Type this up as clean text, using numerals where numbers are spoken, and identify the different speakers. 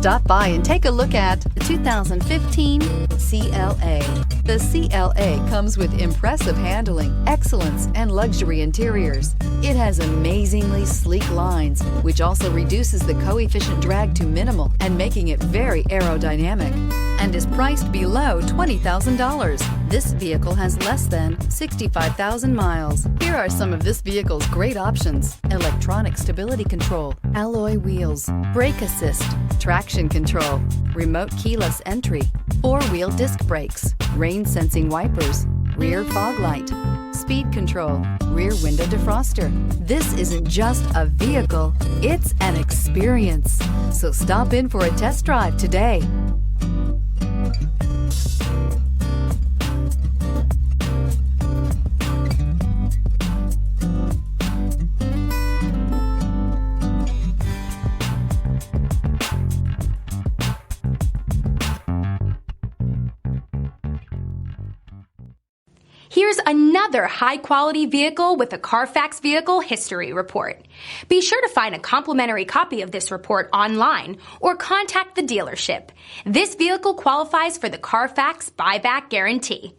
Speaker 1: Stop by and take a look at the 2015 CLA. The CLA comes with impressive handling, excellence, and luxury interiors. It has amazingly sleek lines, which also reduces the coefficient drag to minimal and making it very aerodynamic, and is priced below $20,000. This vehicle has less than 65,000 miles. Here are some of this vehicle's great options: electronic stability control, alloy wheels, brake assist, traction control, remote keyless entry, four-wheel disc brakes, rain sensing wipers, rear fog light, speed control, rear window defroster. This isn't just a vehicle, it's an experience. So stop in for a test drive today.
Speaker 2: Here's another high-quality vehicle with a Carfax Vehicle History Report. Be sure to find a complimentary copy of this report online or contact the dealership. This vehicle qualifies for the Carfax Buyback Guarantee.